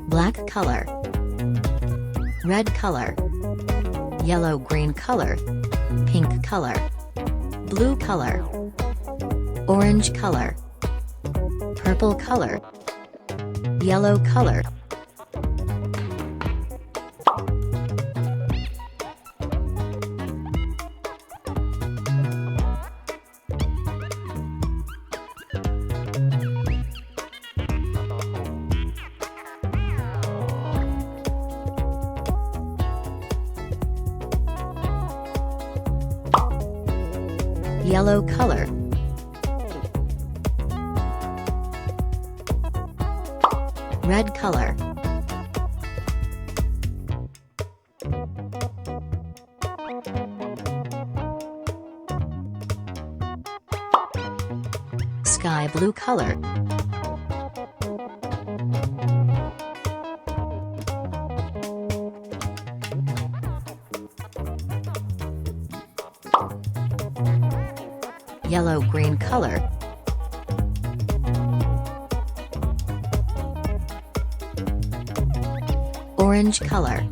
black color, red color, yellow-green color, pink color, blue color, orange color, purple color, yellow color. Yellow color, red color, sky blue color, yellow-green color, orange color.